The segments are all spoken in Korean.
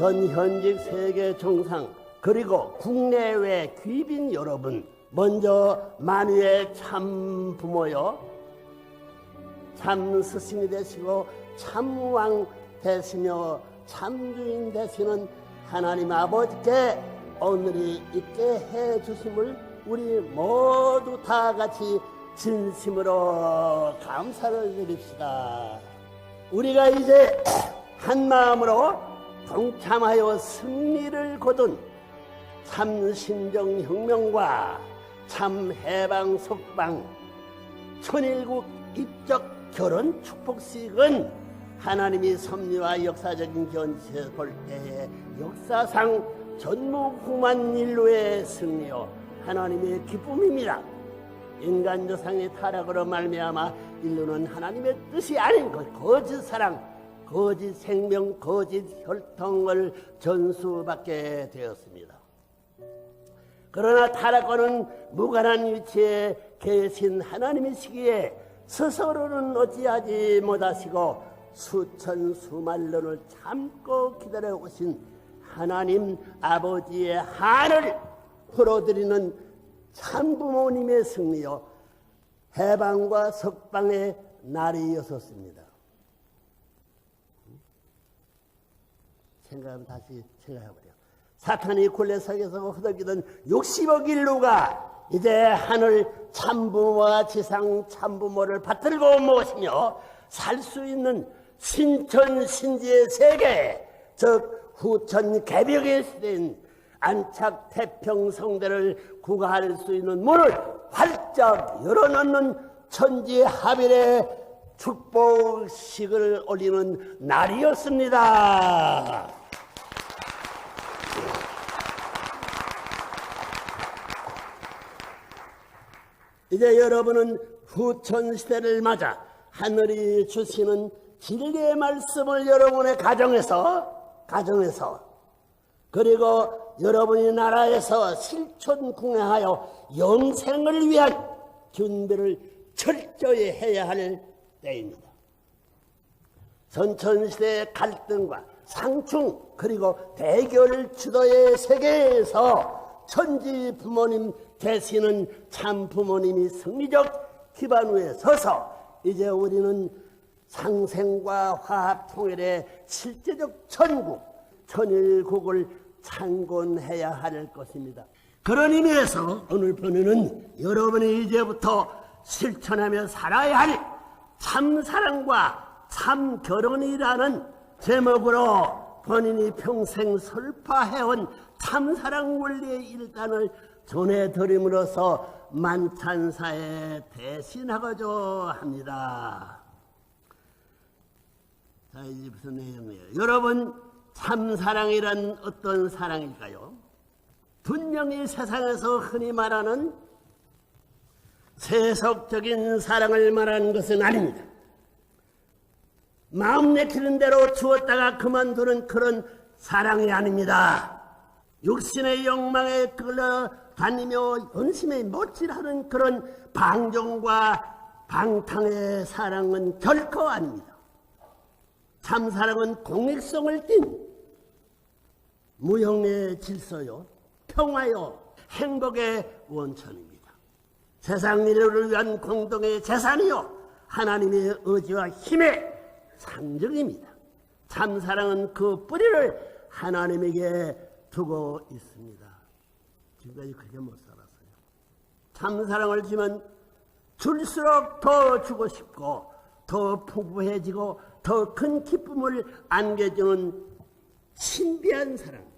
전현직 세계 정상 그리고 국내외 귀빈 여러분, 먼저 만유의 참 부모여 참 스승이 되시고 참 왕 되시며 참 주인 되시는 하나님 아버지께 오늘이 있게 해 주심을 우리 모두 다 같이 진심으로 감사를 드립시다. 우리가 이제 한 마음으로 동참하여 승리를 거둔 참 신정혁명과 참 해방 석방 천일국 입적 결혼 축복식은 하나님이 섭리와 역사적인 견지에 볼 때에 역사상 전무후무한 인류의 승리요 하나님의 기쁨입니다. 인간 조상의 타락으로 말미암아 인류는 하나님의 뜻이 아닌 것, 거짓 사랑, 거짓 생명, 거짓 혈통을 전수받게 되었습니다. 그러나 타락과는 무관한 위치에 계신 하나님이시기에 스스로는 어찌하지 못하시고 수천 수만년을 참고 기다려 오신 하나님 아버지의 한을 풀어드리는 참부모님의 승리요 해방과 석방의 날이었습니다. 생각하면 다시 생각해보려. 사탄이 굴레석에서 허덕이던 60억 인류가 이제 하늘 참부모와 지상 참부모를 받들고 모시며 살 수 있는 신천신지의 세계, 즉 후천 개벽의 시대인 안착 태평성대를 구가할 수 있는 문을 활짝 열어놓는 천지하빌의 축복식을 올리는 날이었습니다. 이제 여러분은 후천시대를 맞아 하늘이 주시는 진리의 말씀을 여러분의 가정에서 그리고 여러분의 나라에서 실천궁행하여 영생을 위한 준비를 철저히 해야 할 때입니다. 선천시대의 갈등과 상충 그리고 대결 주도의 세계에서 천지 부모님 되시는 참 부모님이 승리적 기반 위에 서서 이제 우리는 상생과 화합 통일의 실제적 천국, 천일국을 창건해야 할 것입니다. 그런 의미에서 오늘 본문은 여러분이 이제부터 실천하며 살아야 할 참사랑과 참결혼이라는 제목으로 본인이 평생 설파해온 참사랑 원리의 일단을 전해드림으로써 만찬사에 대신하고자 합니다. 자, 이제 무슨 내용이에요? 여러분, 참사랑이란 어떤 사랑일까요? 분명히 세상에서 흔히 말하는 세속적인 사랑을 말하는 것은 아닙니다. 마음 내키는 대로 주었다가 그만두는 그런 사랑이 아닙니다. 육신의 욕망에 끌려다니며 연심에 못질하는 그런 방종과 방탕의 사랑은 결코 아닙니다. 참사랑은 공익성을 띤 무형의 질서요, 평화요, 행복의 원천입니다. 세상 인류를 위한 공동의 재산이요, 하나님의 의지와 힘의 상징입니다. 참사랑은 그 뿌리를 하나님에게 두고 있습니다. 지금까지 그렇게 못 살았어요. 참사랑을 주면 줄수록 더 주고 싶고 더 풍부해지고 더 큰 기쁨을 안겨주는 신비한 사랑입니다.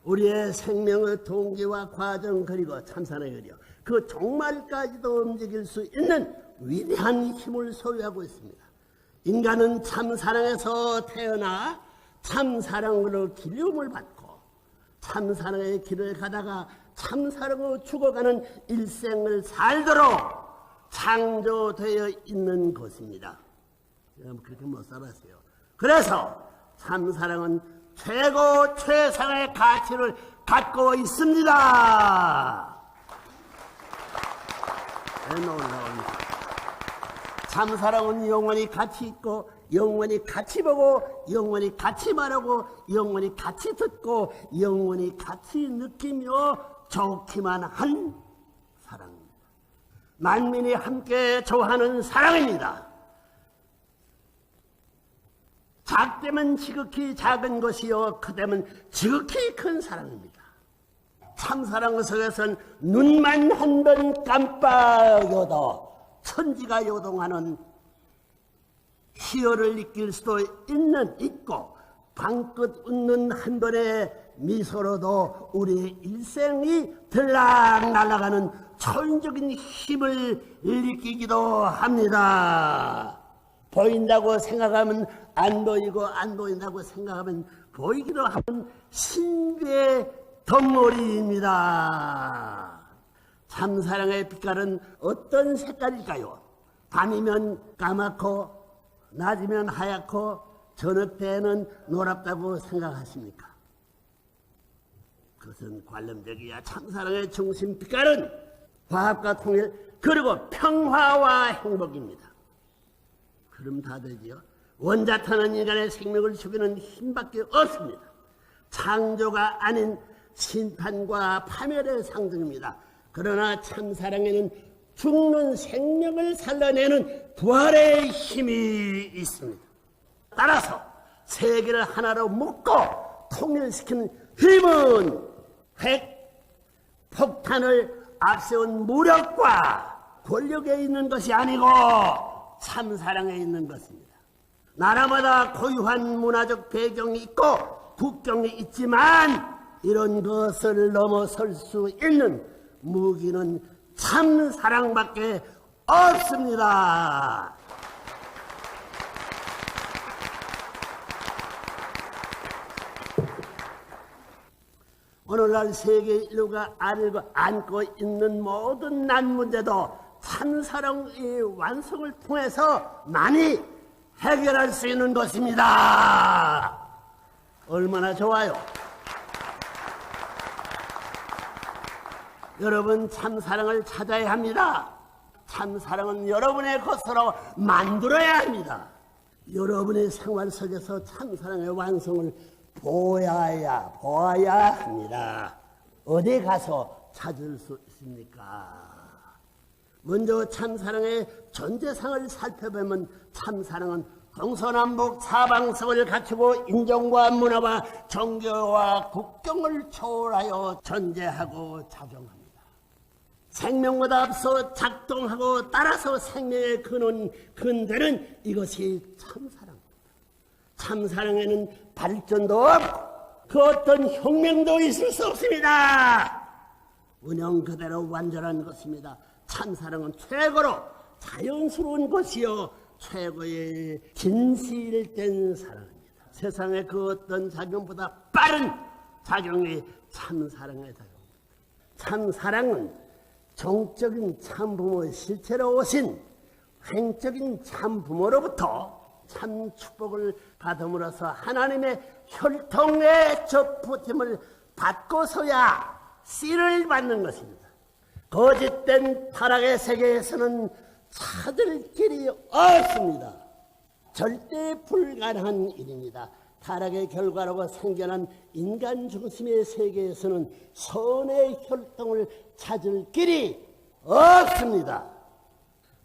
우리의 생명의 동기와 과정 그리고 참사랑이요, 그 종말까지도 움직일 수 있는 위대한 힘을 소유하고 있습니다. 인간은 참사랑에서 태어나 참사랑으로 기름을 받고 참사랑의 길을 가다가 참사랑으로 죽어가는 일생을 살도록 창조되어 있는 것입니다. 그렇게 못 살았어요. 그래서 참사랑은 최고 최상의 가치를 갖고 있습니다. 놀라운 참사랑은 영원히 가치 있고 영원히 같이 보고 영원히 같이 말하고 영원히 같이 듣고 영원히 같이 느끼며 좋기만 한 사랑입니다. 만민이 함께 좋아하는 사랑입니다. 작되면 지극히 작은 것이요 크되면 지극히 큰 사랑입니다. 참사랑 속에서는 눈만 한 번 깜빡여도 천지가 요동하는 희열을 느낄 수도 있고 방긋 웃는 한 번의 미소로도 우리의 일생이 들락날락하는 초인적인 힘을 느끼기도 합니다. 보인다고 생각하면 안 보이고 안 보인다고 생각하면 보이기도 하는 신비의 덩어리입니다. 참사랑의 빛깔은 어떤 색깔일까요? 밤이면 까맣고 낮이면 하얗고 저녁 때에는 노랗다고 생각하십니까? 그것은 관념적이야. 참사랑의 중심 빛깔은 화합과 통일 그리고 평화와 행복입니다. 그럼 다 되지요. 원자탄은 인간의 생명을 죽이는 힘밖에 없습니다. 창조가 아닌 심판과 파멸의 상징입니다. 그러나 참사랑에는 죽는 생명을 살려내는 부활의 힘이 있습니다. 따라서 세계를 하나로 묶고 통일시키는 힘은 핵, 폭탄을 앞세운 무력과 권력에 있는 것이 아니고 참사랑에 있는 것입니다. 나라마다 고유한 문화적 배경이 있고 국경이 있지만 이런 것을 넘어설 수 있는 무기는 참사랑밖에 없습니다. 오늘날 세계 인류가 안고 있는 모든 난 문제도 참사랑의 완성을 통해서 많이 해결할 수 있는 것입니다. 얼마나 좋아요. 여러분 참사랑을 찾아야 합니다. 참사랑은 여러분의 것으로 만들어야 합니다. 여러분의 생활 속에서 참사랑의 완성을 보아야 합니다. 어디 가서 찾을 수 있습니까? 먼저 참사랑의 전제상을 살펴보면 참사랑은 동서남북 사방성을 갖추고 인종과 문화와 종교와 국경을 초월하여 존재하고 작용합니다. 생명보다 앞서 작동하고 따라서 생명의 근대는 이것이 참사랑입니다. 참사랑에는 발전도 없고 그 어떤 혁명도 있을 수 없습니다. 운영 그대로 완전한 것입니다. 참사랑은 최고로 자연스러운 것이요 최고의 진실된 사랑입니다. 세상의 그 어떤 작용보다 빠른 작용이 참사랑의 작용입니다. 참사랑은 정적인 참부모의 실체로 오신 횡적인 참부모로부터 참 축복을 받음으로써 하나님의 혈통의 접붙임을 받고서야 씨를 받는 것입니다. 거짓된 타락의 세계에서는 찾을 길이 없습니다. 절대 불가능한 일입니다. 타락의 결과로 생겨난 인간 중심의 세계에서는 선의 혈통을 찾을 길이 없습니다.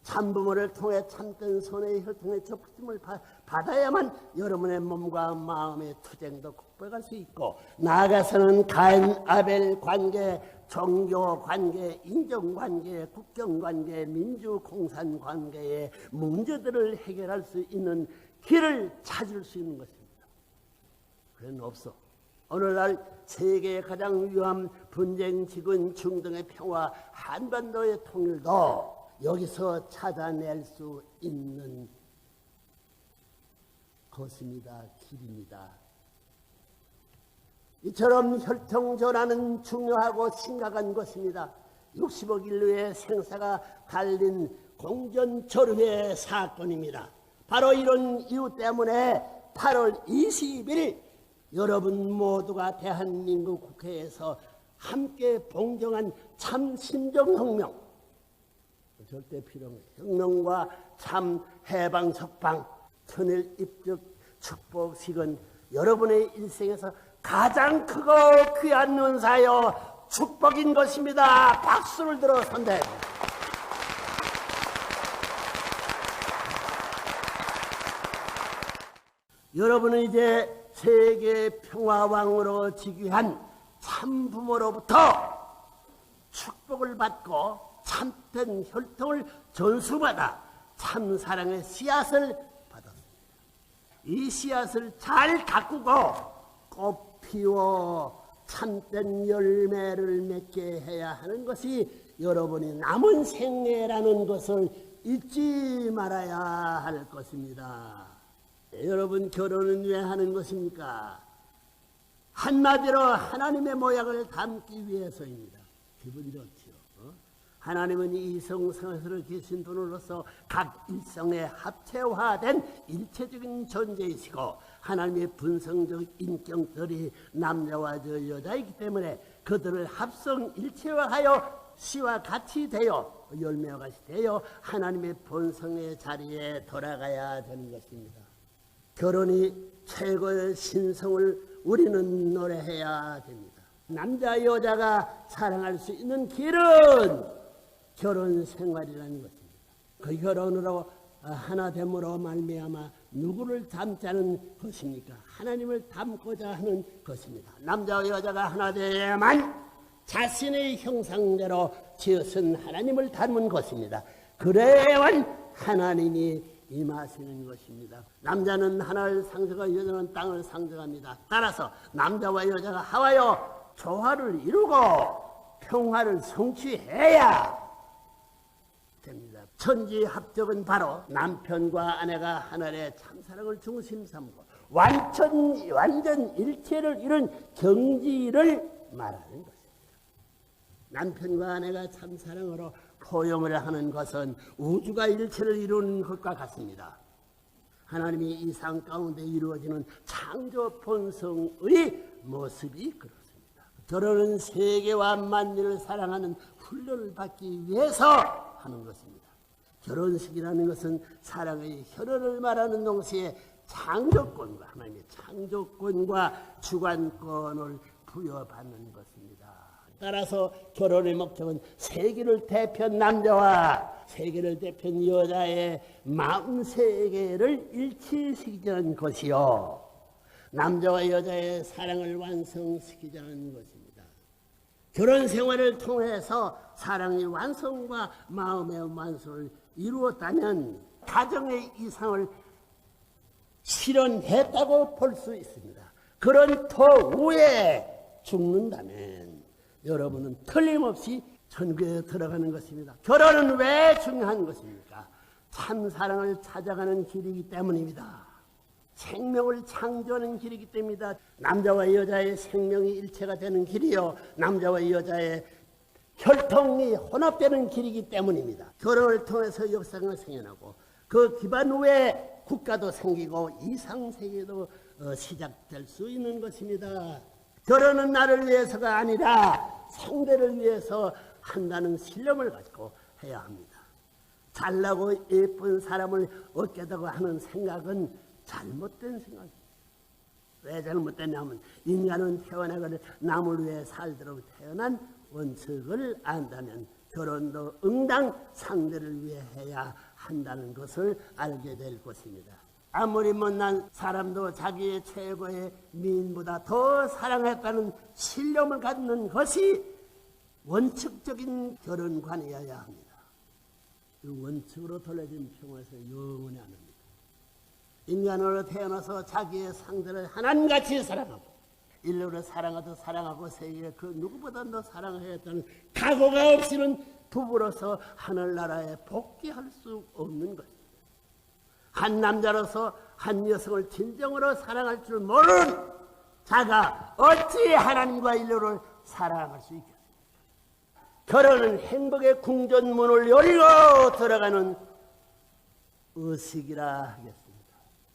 참부모를 통해 참된 선의 혈통의 접붙임을 받아야만 여러분의 몸과 마음의 투쟁도 극복할 수 있고 나아가서는 가인, 아벨 관계, 종교 관계, 인종 관계, 국경 관계, 민주 공산 관계의 문제들을 해결할 수 있는 길을 찾을 수 있는 것입니다. 그건 없어. 오늘날 세계의 가장 위험한 분쟁, 지군, 중동의 평화, 한반도의 통일도 여기서 찾아낼 수 있는 것입니다. 길입니다. 이처럼 혈통전환은 중요하고 심각한 것입니다. 60억 인류의 생사가 달린 공전절후의 사건입니다. 바로 이런 이유 때문에 8월 20일 여러분 모두가 대한민국 국회에서 함께 봉정한 참 심정혁명, 절대 필요한 혁명과 참 해방 석방, 천일 입적 축복식은 여러분의 일생에서 가장 크고 귀한 은사요 축복인 것입니다. 박수를 들어 선대해 봅니다. 여러분은 이제 세계 평화왕으로 즉위한 참부모로부터 축복을 받고 참된 혈통을 전수받아 참사랑의 씨앗을 받았습니다. 이 씨앗을 잘 가꾸고 꽃 피워 참된 열매를 맺게 해야 하는 것이 여러분의 남은 생애라는 것을 잊지 말아야 할 것입니다. 여러분, 결혼은 왜 하는 것입니까? 한마디로 하나님의 모양을 담기 위해서입니다. 기분 좋지요. 하나님은 이성성에서 계신 분으로서 각 일성에 합체화된 일체적인 존재이시고 하나님의 분성적 인격들이 남자와 여자이기 때문에 그들을 합성 일체화하여 씨와 같이 되어 열매와 같이 되어 하나님의 본성의 자리에 돌아가야 되는 것입니다. 결혼이 최고의 신성을 우리는 노래해야 됩니다. 남자 여자가 사랑할 수 있는 길은 결혼 생활이라는 것입니다. 그 결혼으로 하나됨으로 말미암아 누구를 닮자는 것입니까? 하나님을 닮고자 하는 것입니다. 남자와 여자가 하나 되야만 자신의 형상대로 지으신 하나님을 닮은 것입니다. 그래야만 하나님이 임하시는 것입니다. 남자는 하나를 상징하고 여자는 땅을 상징합니다. 따라서 남자와 여자가 하와여 조화를 이루고 평화를 성취해야 됩니다. 천지합적은 바로 남편과 아내가 하나의 참사랑을 중심 삼고 완전 일체를 이룬 경지를 말하는 것입니다. 남편과 아내가 참사랑으로 포용을 하는 것은 우주가 일체를 이루는 것과 같습니다. 하나님이 이 상 가운데 이루어지는 창조 본성의 모습이 그렇습니다. 결혼은 세계와 만민을 사랑하는 훈련을 받기 위해서 하는 것입니다. 결혼식이라는 것은 사랑의 혈연을 말하는 동시에 창조권과 하나님의 창조권과 주관권을 부여받는 것입니다. 따라서 결혼의 목적은 세계를 대표한 남자와 세계를 대표한 여자의 마음 세계를 일치시키자는 것이요, 남자와 여자의 사랑을 완성시키자는 것입니다. 결혼 생활을 통해서 사랑의 완성과 마음의 완성을 이루었다면 가정의 이상을 실현했다고 볼 수 있습니다. 그런 터후에 죽는다면 여러분은 틀림없이 천국에 들어가는 것입니다. 결혼은 왜 중요한 것입니까? 참 사랑을 찾아가는 길이기 때문입니다. 생명을 창조하는 길이기 때문입니다. 남자와 여자의 생명이 일체가 되는 길이요, 남자와 여자의 혈통이 혼합되는 길이기 때문입니다. 결혼을 통해서 역사가 생겨나고 그 기반 후에 국가도 생기고 이상세계도 시작될 수 있는 것입니다. 결혼은 나를 위해서가 아니라 상대를 위해서 한다는 신념을 가지고 해야 합니다. 잘나고 예쁜 사람을 얻겠다고 하는 생각은 잘못된 생각입니다. 왜 잘못됐냐면 인간은 태어나기를 남을 위해 살도록 태어난 원칙을 안다면 결혼도 응당 상대를 위해 해야 한다는 것을 알게 될 것입니다. 아무리 못난 사람도 자기의 최고의 미인보다 더 사랑했다는 신념을 갖는 것이 원칙적인 결혼관이어야 합니다. 그 원칙으로 돌려진 평화에서 영원히 안 합니다. 인간으로 태어나서 자기의 상대를 하나님같이 사랑하고 인류를 사랑하고 세계에 그 누구보다 사랑하였다는 각오가 없이는 부부로서 하늘나라에 복귀할 수 없는 것입니다. 한 남자로서 한 여성을 진정으로 사랑할 줄 모르는 자가 어찌 하나님과 인류를 사랑할 수 있겠습니까? 결혼은 행복의 궁전문을 열고 들어가는 의식이라 하겠습니다.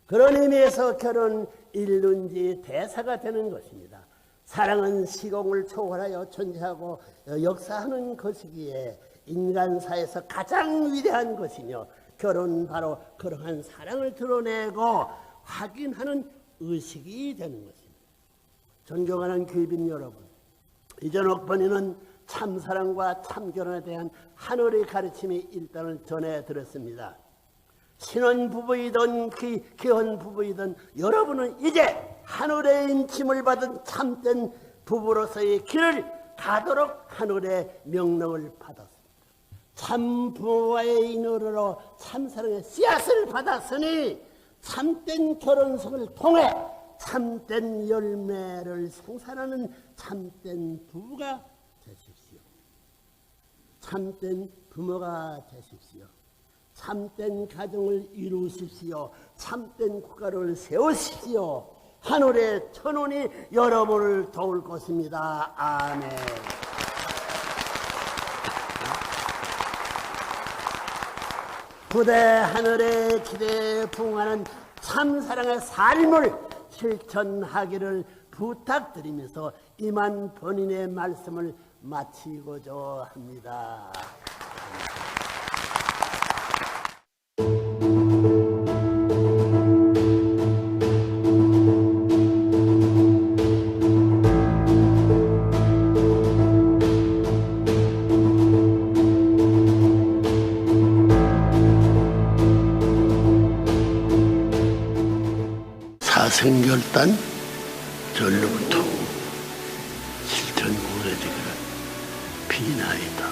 그런 의미에서 결혼은 일륜지 대사가 되는 것입니다. 사랑은 시공을 초월하여 존재하고 역사하는 것이기에 인간사에서 가장 위대한 것이며 결혼은 바로 그러한 사랑을 드러내고 확인하는 의식이 되는 것입니다. 존경하는 귀빈 여러분, 이전옥 번이는 참사랑과 참결혼에 대한 하늘의 가르침이 일단을 전해드렸습니다. 신혼부부이든 기혼부부이든 여러분은 이제 하늘의 인침을 받은 참된 부부로서의 길을 가도록 하늘의 명령을 받았습니다. 참 부모와의 인연으로 참사랑의 씨앗을 받았으니 참된 결혼식을 통해 참된 열매를 생산하는 참된 부부가 되십시오. 참된 부모가 되십시오. 참된 가정을 이루십시오. 참된 국가를 세우십시오. 하늘의 천운이 여러분을 도울 것입니다. 아멘. 부대 하늘의 기대에 부응하는 참사랑의 삶을 실천하기를 부탁드리면서 이만 본인의 말씀을 마치고자 합니다. 사생결단 전로부터 실천구해지기를 비나이다.